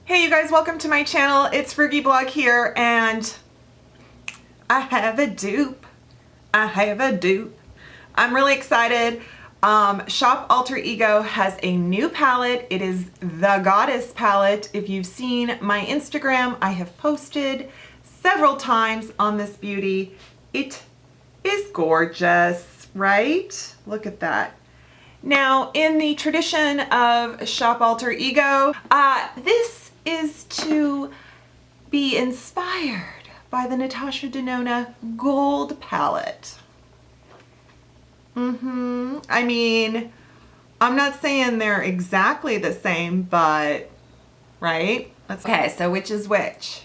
Hey you guys, welcome to my channel. It's Frugalista here and I have a dupe. I'm really excited. Shop Alter Ego has a new palette. It is the Goddess palette. If you've seen my Instagram, I have posted several times on this beauty. It is gorgeous, right? Look at that. Now, in the tradition of Shop Alter Ego, this is to be inspired by the Natasha Denona gold palette. I mean, I'm not saying they're exactly the same, but, right? Okay, so which is which?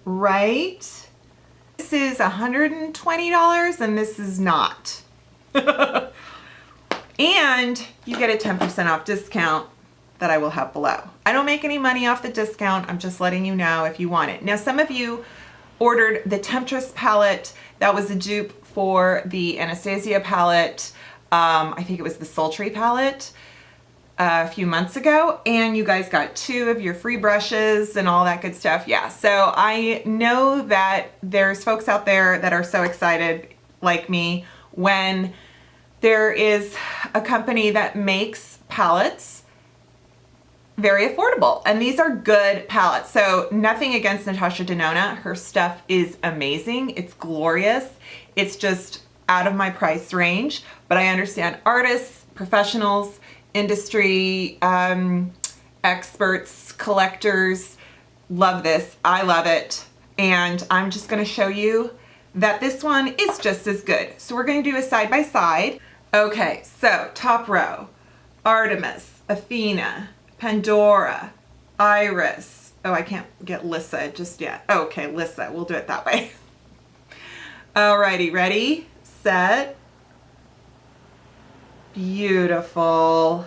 Right? This is $120 and this is not. And you get a 10% off discount that I will have below. I don't make any money off the discount. I'm just letting you know if you want it. Now, some of you ordered the Temptress palette. That was a dupe for the Anastasia palette. I think it was the Sultry palette a few months ago. And you guys got 2 of your free brushes and all that good stuff. Yeah, so I know that there's folks out there that are so excited like me when there is a company that makes palettes very affordable, and these are good palettes. So nothing against Natasha Denona. Her stuff is amazing. It's glorious. It's just out of my price range, but I understand artists, professionals, industry experts, collectors love this. I love it, and I'm just going to show you that this one is just as good. So we're going to do a side by side. Okay, so top row, Artemis, Athena, Pandora, Iris. Oh, I can't get Lissa just yet. Oh, okay, Lissa. We'll do it that way. Alrighty, ready, set. Beautiful.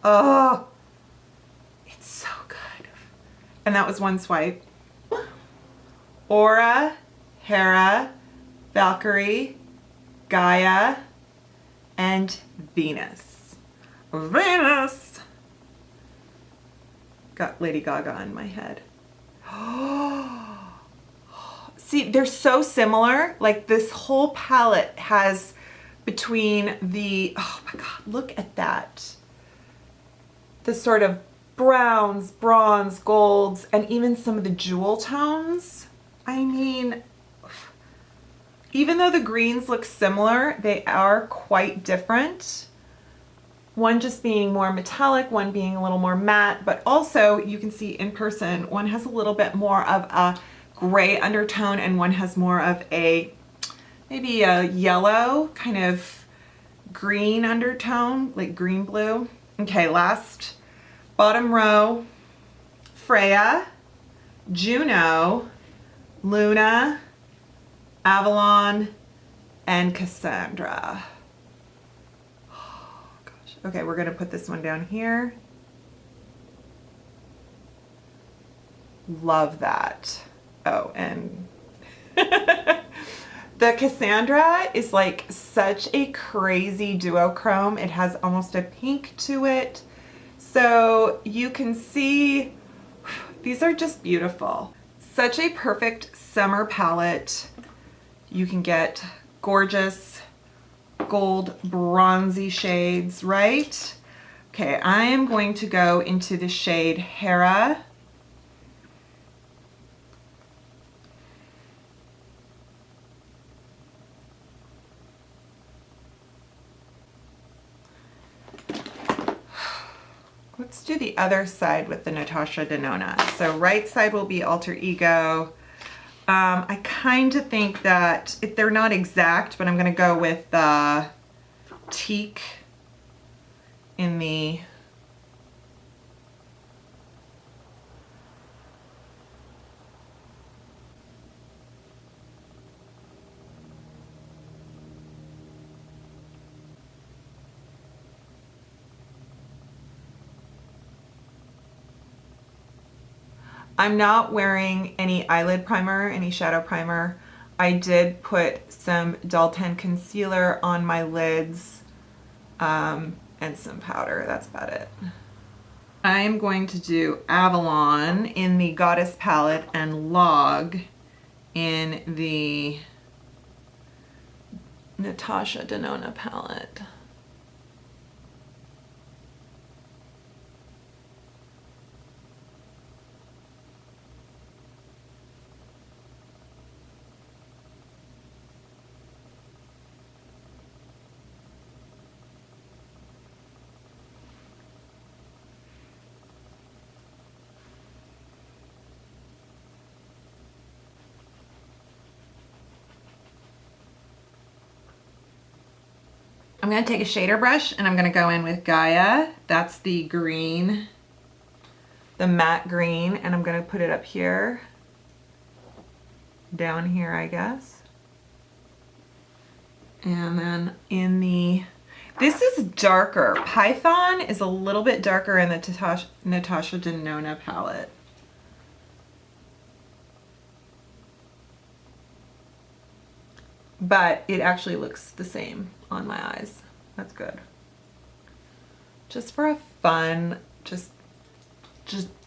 Oh, it's so good. And that was one swipe. Aura, Hera, Valkyrie, Gaia, and Venus. Venus! Got Lady Gaga in my head. See, they're so similar. Like, this whole palette has between the, oh my God, look at that. The sort of browns, bronze, golds, and even some of the jewel tones. I mean, even though the greens look similar, they are quite different. One just being more metallic, one being a little more matte, but also you can see in person, one has a little bit more of a gray undertone and one has more of a, maybe a yellow kind of green undertone, like green blue. Okay, last bottom row, Freya, Juno, Luna, Avalon, and Cassandra. Okay, we're gonna put this one down here. Love that. Oh, and the Cassandra is like such a crazy duochrome. It has almost a pink to it. So you can see, these are just beautiful. Such a perfect summer palette. You can get gorgeous gold bronzy shades, right? Okay, I am going to go into the shade Hera. Let's do the other side with the Natasha Denona. So right side will be Alter Ego. I kind of think that if they're not exact, but I'm going to go with the teak in the I'm not wearing any eyelid primer, any shadow primer. I did put some Dull 10 concealer on my lids and some powder. That's about it. I am going to do Avalon in the Goddess palette and Log in the Natasha Denona palette. I'm going to take a shader brush and I'm going to go in with Gaia. That's the green, the matte green, and I'm going to put it up here, down here, I guess. And then in the, this is darker. Python is a little bit darker in the Natasha Denona palette. But it actually looks the same on my eyes. That's good. Just for a fun, just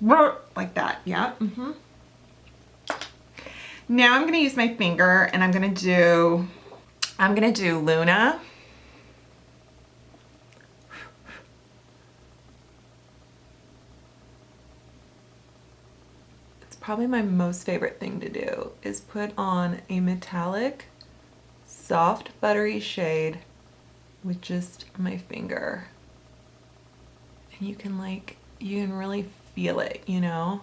like that, yeah. Now I'm gonna use my finger and I'm gonna do Luna. It's probably my most favorite thing to do is put on a metallic, soft, buttery shade with just my finger. And you can really feel it, you know?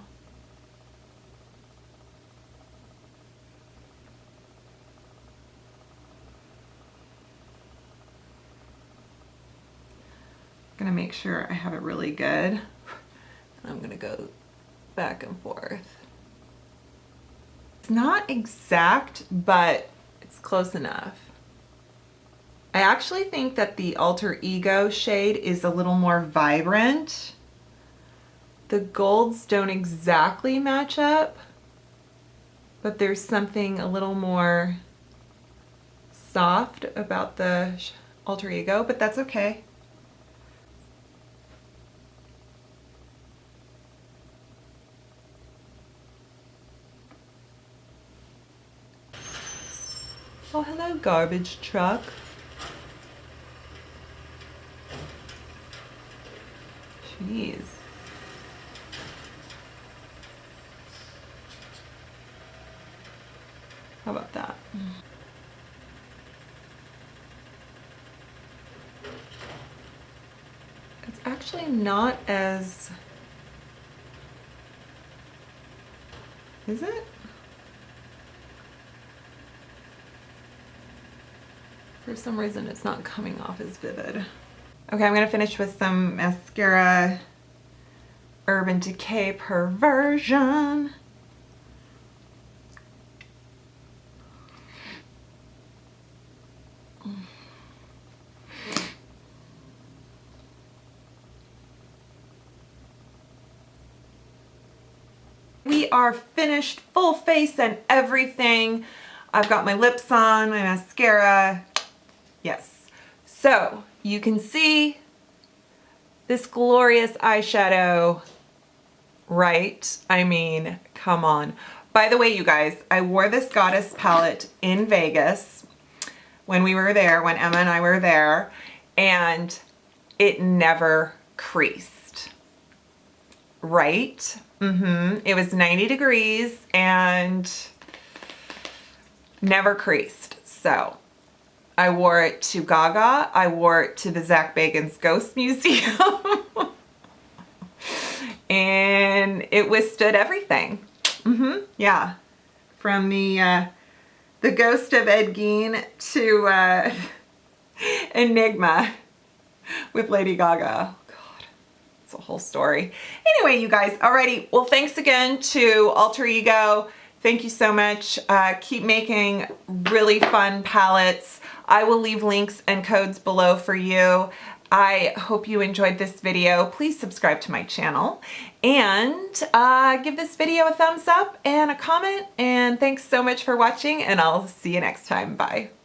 I'm gonna make sure I have it really good. I'm gonna go back and forth. It's not exact, but it's close enough. I actually think that the Alter Ego shade is a little more vibrant. The golds don't exactly match up, but there's something a little more soft about the Alter Ego, but that's okay. Oh, hello, garbage truck. Jeez. How about that? It's actually not as... Is it? For some reason, it's not coming off as vivid. Okay, I'm gonna finish with some mascara, Urban Decay Perversion. We are finished, full face and everything. I've got my lips on, my mascara. Yes. So you can see this glorious eyeshadow, right? I mean, come on. By the way, you guys, I wore this Goddess palette in Vegas when we were there, when Emma and I were there, and it never creased, right? It was 90 degrees and never creased. So I wore it to Gaga. I wore it to the Zach Bagans Ghost Museum. And it withstood everything. Yeah. From the Ghost of Ed Gein to Enigma with Lady Gaga. God, it's a whole story. Anyway, you guys, alrighty. Well, thanks again to Alter Ego. Thank you so much. Keep making really fun palettes. I will leave links and codes below for you. I hope you enjoyed this video. Please subscribe to my channel and give this video a thumbs up and a comment. And thanks so much for watching, and I'll see you next time. Bye.